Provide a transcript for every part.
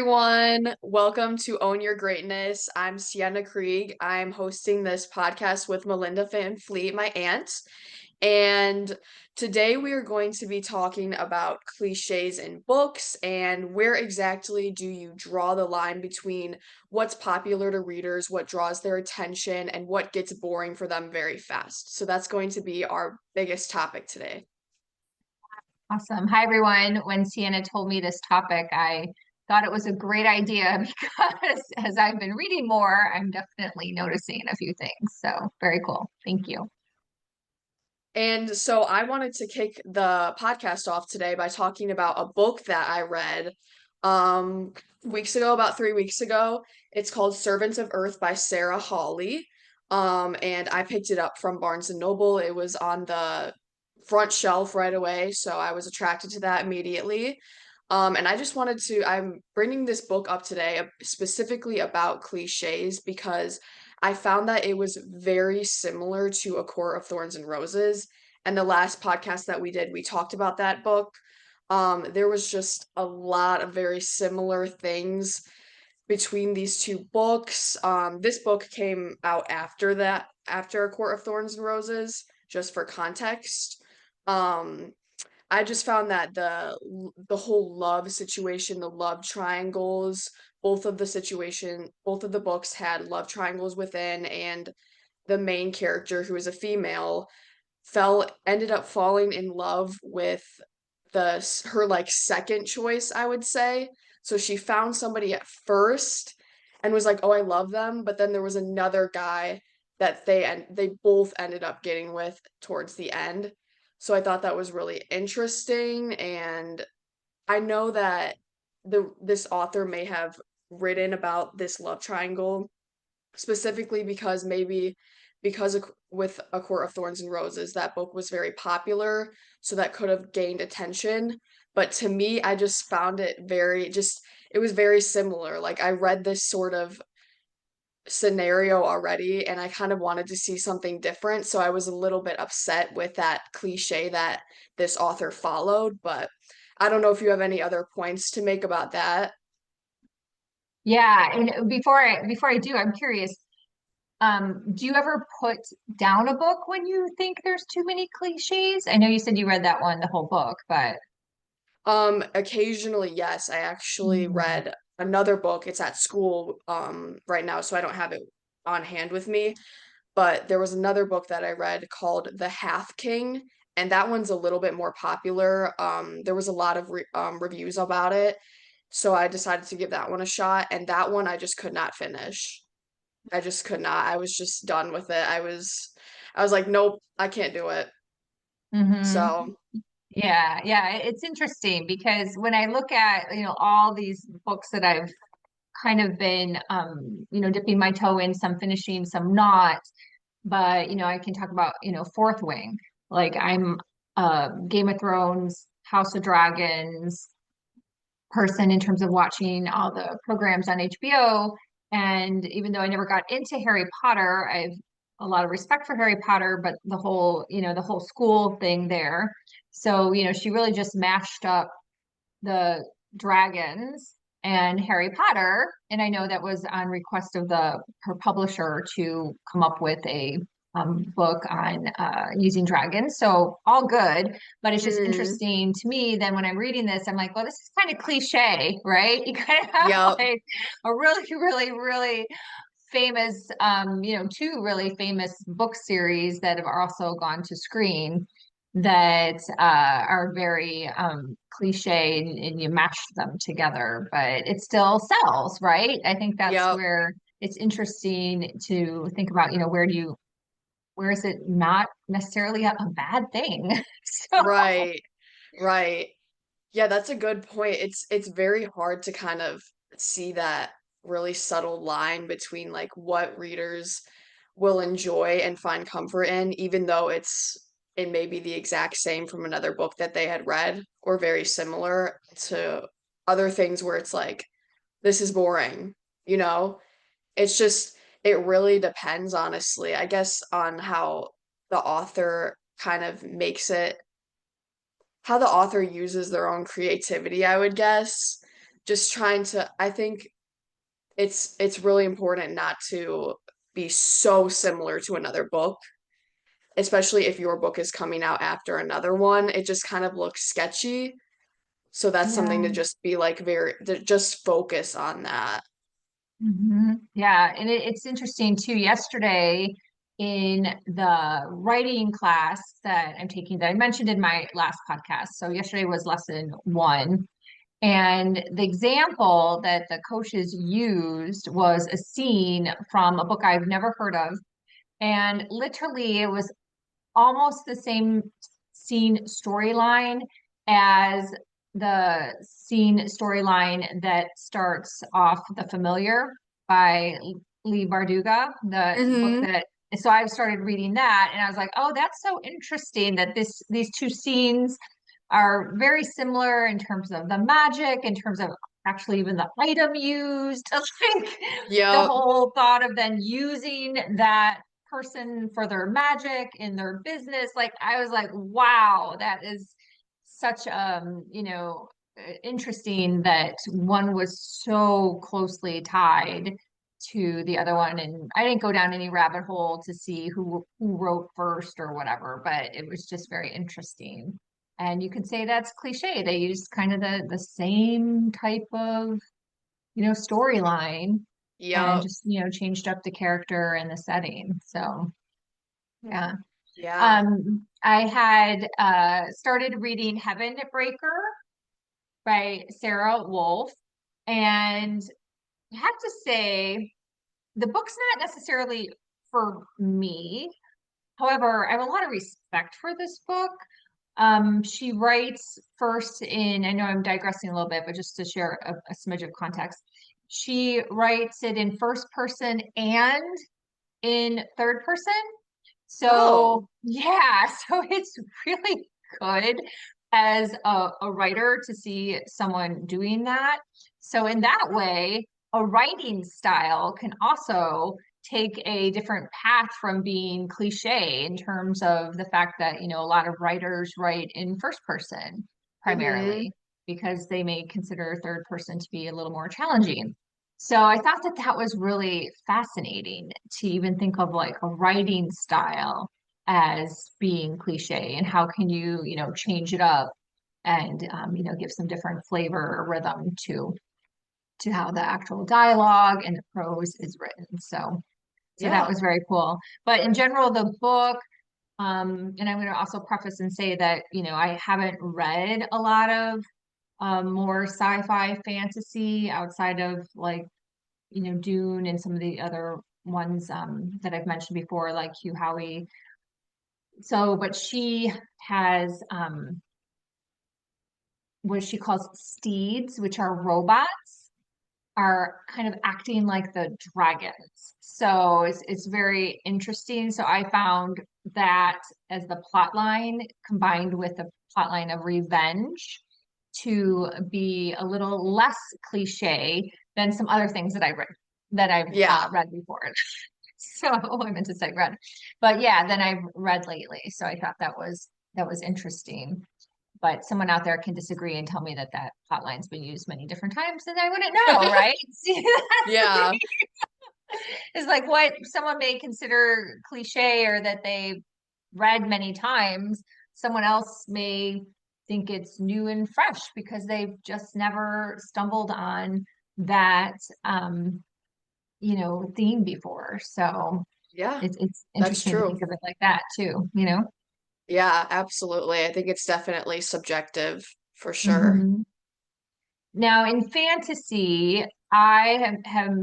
Everyone, welcome to Own Your Greatness. I'm Sienna Krieg. I'm hosting this podcast with Melinda Van Fleet, my aunt. And today we are going to be talking about cliches in books and where exactly do you draw the line between what's popular to readers, what draws their attention, and what gets boring for them very fast. So that's going to be our biggest topic today. Awesome. Hi, everyone. When Sienna told me this topic, I thought it was a great idea because as I've been reading more, I'm definitely noticing a few things. So very cool. Thank you. And so I wanted to kick the podcast off today by talking about a book that I read weeks ago, about 3 weeks ago. It's called Servants of Earth by Sara Hawley. And I picked it up from Barnes and Noble. It was on the front shelf right away, so I was attracted to that immediately. And I just wanted to, I'm bringing this book up today specifically about cliches because I found that it was very similar to A Court of Thorns and Roses. And the last podcast that we did, we talked about that book. There was just a lot of very similar things between these two books. This book came out after that, after A Court of Thorns and Roses, just for context. Um, I just found that the whole love situation, the love triangles, both of the books had love triangles within, and the main character, who is a female, ended up falling in love with her like second choice, I would say. So she found somebody at first and was like, "Oh, I love them," but then there was another guy that they both ended up getting with towards the end. So I thought that was really interesting, and I know that this author may have written about this love triangle specifically because maybe with A Court of Thorns and Roses, that book was very popular, so that could have gained attention. But to me, I just found it it was very similar. Like I read this sort of scenario already and I kind of wanted to see something different, so I was a little bit upset with that cliche that this author followed, but I don't know if you have any other points to make about that. Yeah, and before I do, I'm curious. Do you ever put down a book when you think there's too many cliches? I know you said you read that one, the whole book, but Occasionally, yes, I actually Mhm. read another book. It's at school right now, so I don't have it on hand with me. But there was another book that I read called The Half King, and that one's a little bit more popular. There was a lot of reviews about it, so I decided to give that one a shot, and that one I just could not finish. I just could not. I was just done with it. I was like, nope, I can't do it. Mhm. So, Yeah, it's interesting because when I look at, all these books that I've kind of been dipping my toe in, some finishing, some not. But I can talk about, Fourth Wing. Like I'm a Game of Thrones, House of Dragons person in terms of watching all the programs on HBO. And even though I never got into Harry Potter, I've a lot of respect for Harry Potter, but the whole school thing there. So, she really just mashed up the dragons and Harry Potter. And I know that was on request of her publisher to come up with a book on using dragons. So all good, but it's just mm, interesting to me. Then when I'm reading this, I'm like, well, this is kind of cliche, right? You kind of have yep, like a really, really, really famous, two really famous book series that have also gone to screen that are very cliche and you mash them together, but it still sells, right? I think that's yep. where it's interesting to think about, where is it not necessarily a bad thing? So, Right, right. Yeah, that's a good point. It's very hard to kind of see that really subtle line between like what readers will enjoy and find comfort in, even though it may be the exact same from another book that they had read or very similar to other things where it's like, this is boring, you know? It's just it really depends, honestly, I guess, on the author kind of makes it how the author uses their own creativity, I would guess, just trying to, I think it's really important not to be so similar to another book, especially if your book is coming out after another one. It just kind of looks sketchy. So that's something to Yeah. just be like to just focus on that. Yeah, and it's interesting too. Yesterday in the writing class that I'm taking that I mentioned in my last podcast. So yesterday was lesson one. And the example that the coaches used was a scene from a book I've never heard of. And literally, it was almost the same scene storyline as the scene storyline that starts off The Familiar by Lee Barduga, the book Mm-hmm. that so I've started reading that and I was like, oh, that's so interesting that these two scenes are very similar in terms of the magic, in terms of actually even the item used, like the Yep. whole thought of then using that person for their magic in their business. Like I was like, wow, that is such interesting that one was so closely tied to the other one. And I didn't go down any rabbit hole to see who wrote first or whatever, but it was just very interesting. And you could say that's cliche. They used kind of the same type of, storyline and Yep. just, changed up the character and the setting. So, yeah. Yeah. I had started reading Heaven Breaker by Sara Wolf, and I have to say the book's not necessarily for me. However, I have a lot of respect for this book. She writes first in, I know I'm digressing a little bit, but just to share a smidge of context, she writes it in first person and in third person. Oh. So, yeah, so it's really good as a writer to see someone doing that. So, in that way, a writing style can also take a different path from being cliche in terms of the fact that, a lot of writers write in first person Mm-hmm. primarily because they may consider third person to be a little more challenging. So I thought that that was really fascinating to even think of like a writing style as being cliche and how can you, change it up and give some different flavor or rhythm to how the actual dialogue and the prose is written. So that Yeah. was very cool. But in general, the book, and I'm going to also preface and say that, I haven't read a lot of more sci-fi fantasy outside of like Dune and some of the other ones that I've mentioned before, like Hugh Howey. So, but she has what she calls steeds, which are robots, are kind of acting like the dragons. So it's very interesting. So I found that as the plot line combined with the plot line of revenge to be a little less cliche than some other things that I've Yeah. read before. So I meant to say read, but yeah, then I've read lately. So I thought that was interesting. But someone out there can disagree and tell me that that hotline's been used many different times, and I wouldn't know, right? See, that's the Yeah. thing. It's like what someone may consider cliche or that they read many times, someone else may think it's new and fresh because they've just never stumbled on that theme before. So Yeah. it's That's interesting to true. think of it like that too. Yeah, absolutely. I think it's definitely subjective for sure. Mhm. Now, in fantasy, I have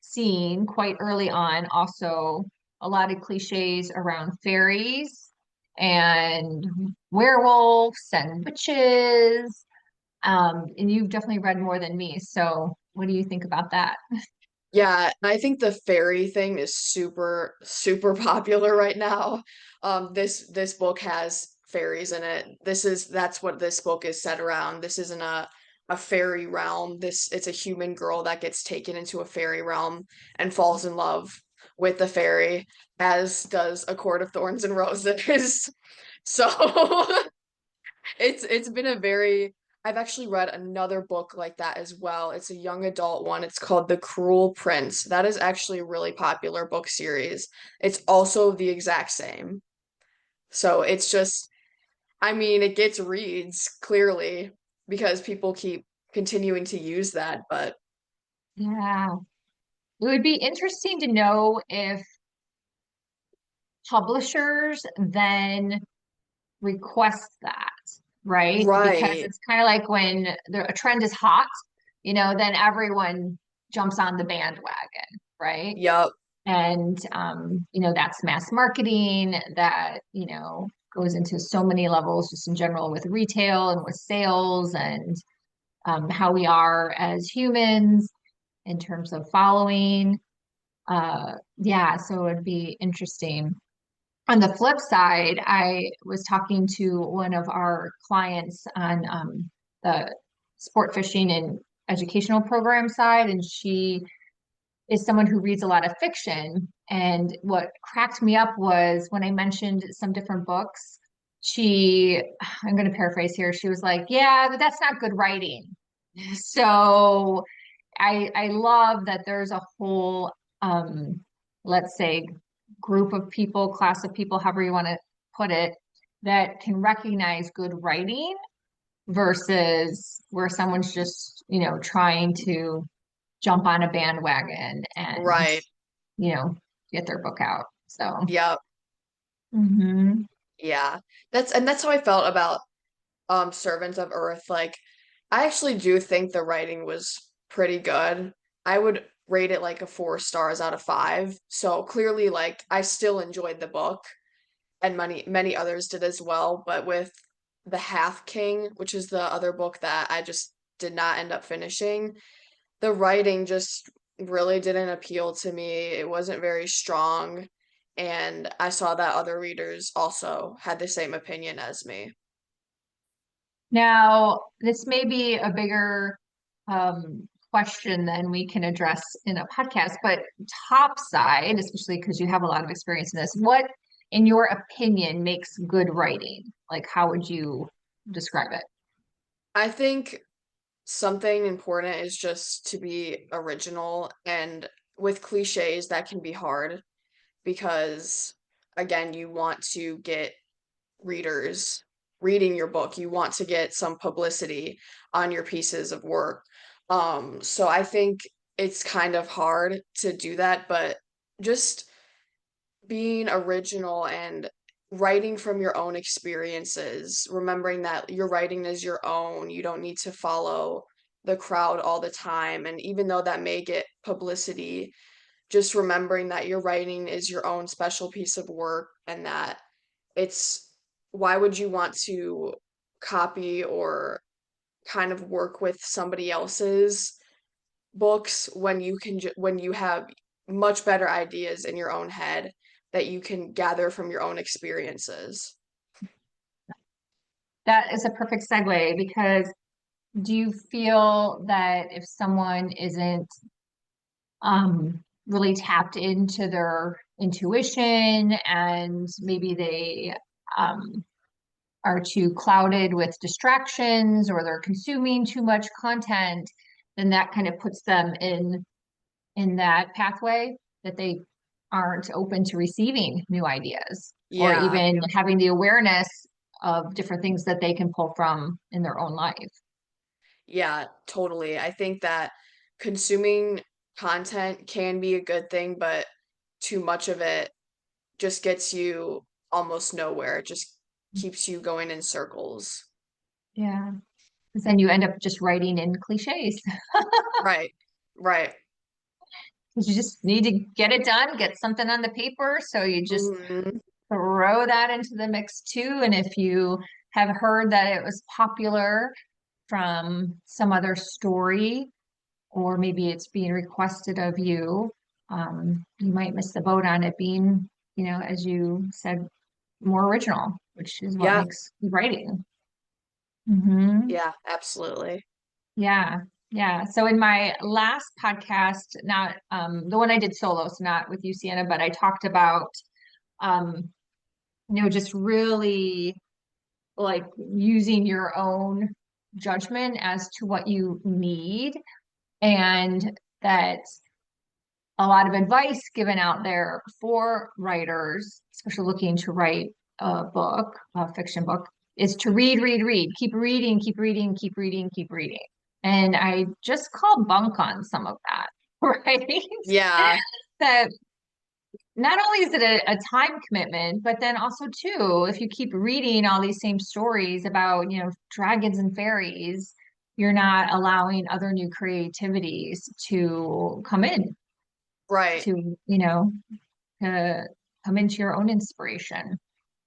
seen quite early on also a lot of cliches around fairies and werewolves and witches. And you've definitely read more than me. So, what do you think about that? Yeah, and I think the fairy thing is super, super popular right now. This book has fairies in it. That's what this book is set around. This isn't a fairy realm. It's a human girl that gets taken into a fairy realm and falls in love with the fairy, as does A Court of Thorns and Roses. So it's been a very I've actually read another book like that as well. It's a young adult one. It's called The Cruel Prince. That is actually a really popular book series. It's also the exact same. So it's just, I mean, it gets reads clearly because people keep continuing to use that, but Yeah. It would be interesting to know if publishers then request that, right? Because right. it's kind of like when a trend is hot, then everyone jumps on the bandwagon, right? Yup. And that's mass marketing that, goes into so many levels just in general with retail and with sales and how we are as humans in terms of following. Yeah, so it'd be interesting. On the flip side, I was talking to one of our clients on the sport fishing and educational program side, and she is someone who reads a lot of fiction. And what cracked me up was when I mentioned some different books, I'm going to paraphrase here, she was like, yeah, but that's not good writing. So I love that there's a whole, let's say, group of people, class of people, however you want to put it, that can recognize good writing versus where someone's just, trying to jump on a bandwagon and, Right. you know, get their book out. So, Yup. mhm. Yeah. That's how I felt about Servants of Earth. Like I actually do think the writing was pretty good. I would rate it like a 4 stars out of 5. So clearly like I still enjoyed the book and many others did as well, but with The Half King, which is the other book that I just did not end up finishing, the writing just really didn't appeal to me. It wasn't very strong, and I saw that other readers also had the same opinion as me. Now, this may be a bigger question than we can address in a podcast, but top side, especially because you have a lot of experience in this, what, in your opinion, makes good writing? Like, how would you describe it? I think something important is just to be original, and with cliches, that can be hard because, again, you want to get readers reading your book. You want to get some publicity on your pieces of work. So I think it's kind of hard to do that, but just being original and writing from your own experiences, remembering that your writing is your own, you don't need to follow the crowd all the time. And even though that may get publicity, just remembering that your writing is your own special piece of work and that it's why would you want to copy or kind of work with somebody else's books when when you have much better ideas in your own head that you can gather from your own experiences. That is a perfect segue because do you feel that if someone isn't really tapped into their intuition and maybe they um, are too clouded with distractions or they're consuming too much content, then that kind of puts them in that pathway that they aren't open to receiving new ideas or Yeah, even having the awareness of different things that they can pull from in their own life. yeah, totally. I think that consuming content can be a good thing, but too much of it just gets you almost nowhere. It just keeps you going in circles. Yeah. 'Cause then you end up just writing in cliches. Right, right. You just need to get it done, get something on the paper. So you just Mhm. throw that into the mix too. And if you have heard that it was popular from some other story, or maybe it's being requested of you, you might miss the boat on it being, as you said, more original, which is what Yeah, makes good writing. Hmm. yeah, absolutely. Yeah. Yeah. So in my last podcast, not the one I did solo, so not with you, Sienna, but I talked about um, just really like using your own judgment as to what you need, and that a lot of advice given out there for writers, especially looking to write a book, a fiction book, is to read, read, read, keep reading, keep reading, keep reading, keep reading. And I just call bunk on some of that, right? Yeah, That not only is it a time commitment, but then also too, if you keep reading all these same stories about, dragons and fairies, you're not allowing other new creativities to come in, right. to, to come into your own inspiration,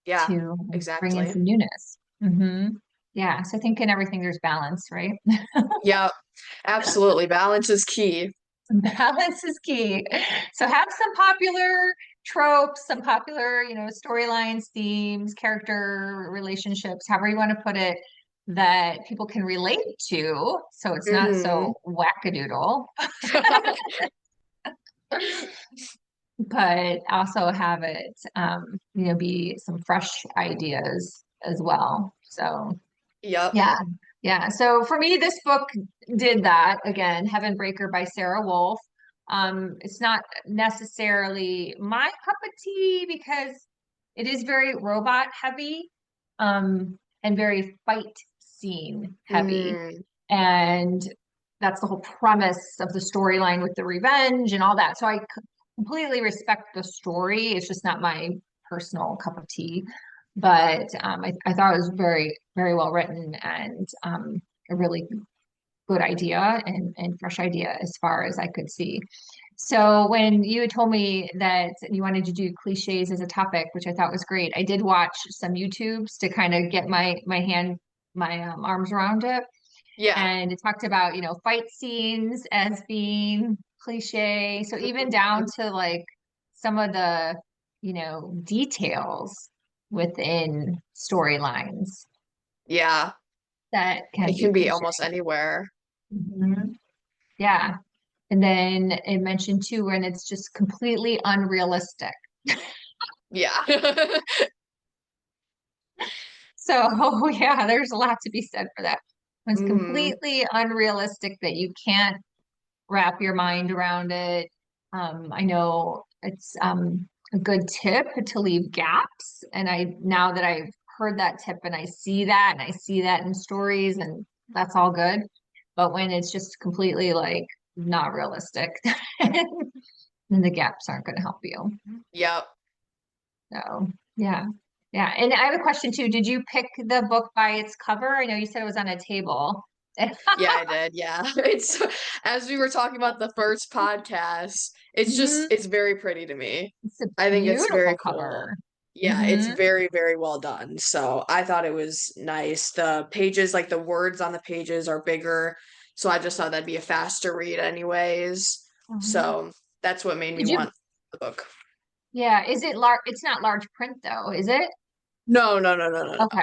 Yeah, to bring in exactly. some newness. Hmm. Yeah. So I think in everything there's balance, right? Yeah, absolutely. Balance is key. Balance is key. So have some popular tropes, some popular, storylines, themes, character relationships, however you want to put it, that people can relate to. So it's not Hmm. so wackadoodle, but also have it, be some fresh ideas as well. So Yep. yeah. Yeah. So for me, this book did that again, Heaven Breaker by Sara Wolf. It's not necessarily my cup of tea because it is very robot heavy, and very fight scene heavy. Mm, And that's the whole premise of the storyline with the revenge and all that. So I completely respect the story. It's just not my personal cup of tea. But I thought it was very, very well written, and a really good idea, and fresh idea as far as I could see. So when you had told me that you wanted to do cliches as a topic, which I thought was great, I did watch some YouTubes to kind of get my arms around it. yeah. And it talked about, fight scenes as being cliche. So even down to like some of the, details within storylines Yeah. that can It be can be cliche. almost anywhere. Mhm. Yeah. And then it mentioned too when it's just completely unrealistic. Yeah. So, oh yeah, there's a lot to be said for that. When it's Hmm. completely unrealistic that you can't wrap your mind around it. I know it's a good tip to leave gaps. And now that I've heard that tip and I see that and I see that in stories, and that's all good. But when it's just completely like not realistic, then the gaps aren't going to help you. Yep. So yeah. Yeah. And I have a question too. Did you pick the book by its cover? I know you said it was on a table. Yeah, I did. Yeah. It's as we were talking about the first podcast, Mhm. it's very pretty to me. It's a I think it's beautiful very cool. cover. Yeah, it's Hmm. very, very well done. So I thought it was nice. The pages, like the words on the pages are bigger. So I just thought that'd be a faster read anyways. Mhm. So that's what made me Did you, want the book. yeah, is it large? It's not large print though, is it? No, no, no, no, no, Okay,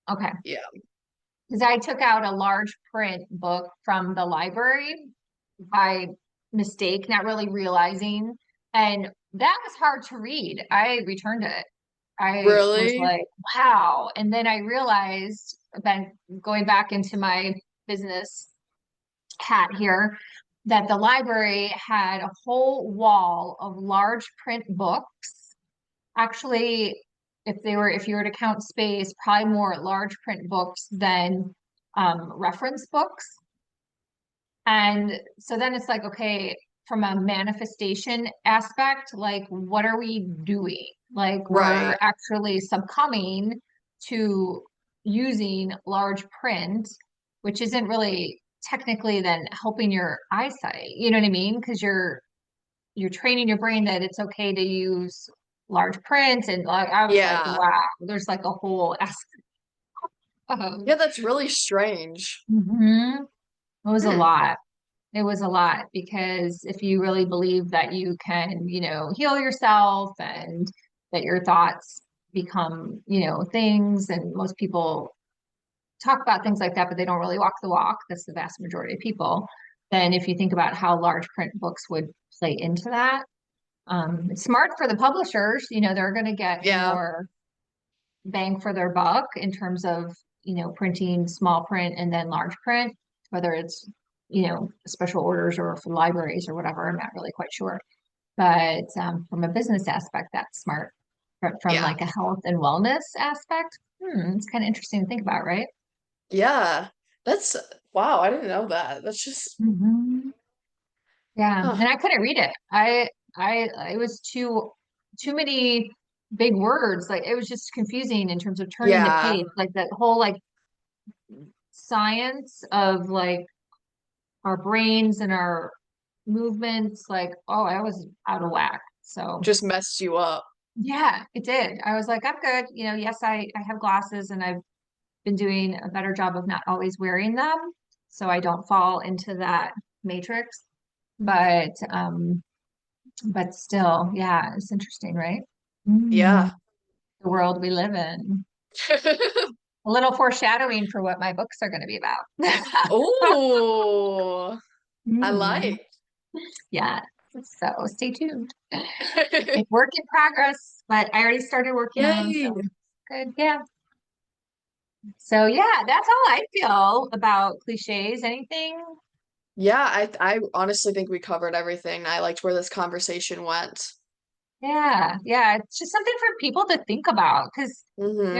no. okay. Yeah. Because I took out a large print book from the library by mistake, not really realizing. And that was hard to read. I returned it. I was Really? like, wow. And then I realized, then going back into my business hat here, that the library had a whole wall of large print books. Actually, if you were to count space, probably more large print books than reference books. And so then it's like, okay, from a manifestation aspect, like what are we doing? Like we're Right. actually succumbing to using large print, which isn't really technically then helping your eyesight. You know what I mean? Because you're training your brain that it's okay to use large print. And like I was like, Yeah. wow, there's like a whole aspect of Yeah, that's really strange. Mhm. It was a Hmm. lot. It was a lot because if you really believe that you can, heal yourself and that your thoughts become, things, and most people talk about things like that, but they don't really walk the walk. That's the vast majority of people. Then if you think about how large print books would play into that, it's smart for the publishers. They're going to get Yeah. more bang for their buck in terms of, printing small print and then large print, whether it's, special orders or for libraries or whatever. I'm not really quite sure. But from a business aspect, that's smart. But from Yeah. like a health and wellness aspect, it's kind of interesting to think about, right? Yeah. That's wow, I didn't know that. That's just Hmm. Yeah, huh. and I couldn't read it. It was too many big words. Like it was just confusing in terms of turning the Yeah. page. Like that whole like science of like our brains and our movements. Like, oh, I was out of whack. So Just messed you up. yeah, it did. I was like, I'm good. Yes, I have glasses and I've been doing a better job of not always wearing them, so I don't fall into that matrix. But still, yeah, it's interesting, right? Yeah. The world we live in. A little foreshadowing for what my books are going to be about. Oh, I Mm, like. yeah. So stay tuned. It's work in progress, but I already started working on them, so Yay. good. Yeah. So yeah, that's all I feel about cliches. Anything? Yeah, I honestly think we covered everything. I liked where this conversation went. Yeah, yeah. It's just something for people to think about because I Hmm.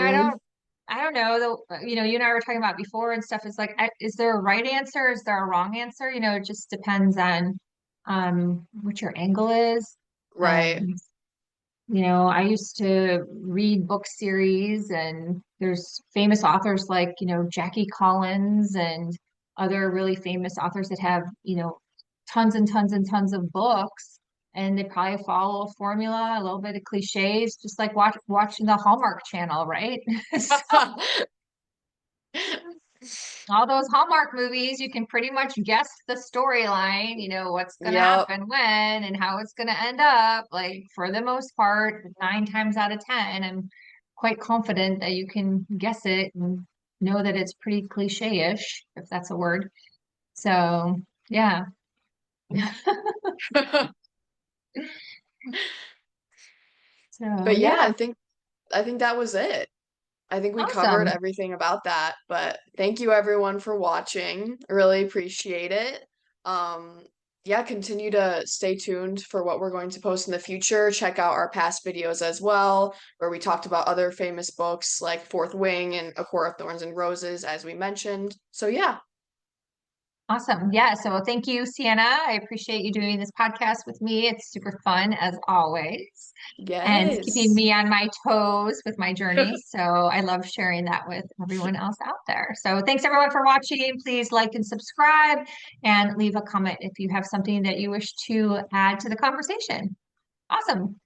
don't know. You and I were talking about before and stuff. Is like, is there a right answer? Is there a wrong answer? It just depends on what your angle is. Right. And I used to read book series, and there's famous authors like Jackie Collins and other really famous authors that have tons and tons and tons of books. And they probably follow a formula, a little bit of cliches, just like watching the Hallmark Channel, right? All those Hallmark movies, you can pretty much guess the storyline, what's going to Yep. happen when and how it's going to end up. Like, for the most part, 9 times out of 10, I'm quite confident that you can guess it and know that it's pretty cliche-ish, if that's a word. So, yeah. So, But yeah, yeah, I think that was it. I think we covered awesome. everything about that, but thank you everyone for watching. I really appreciate it. Um, yeah, continue to stay tuned for what we're going to post in the future. Check out our past videos as well, where we talked about other famous books like Fourth Wing and A Court of Thorns and Roses, as we mentioned. So yeah, Awesome. Yeah. So thank you, Sienna. I appreciate you doing this podcast with me. It's super fun as always, and keeping yes. me on my toes with my journey. So I love sharing that with everyone else out there. So thanks everyone for watching. Please like and subscribe and leave a comment if you have something that you wish to add to the conversation. Awesome.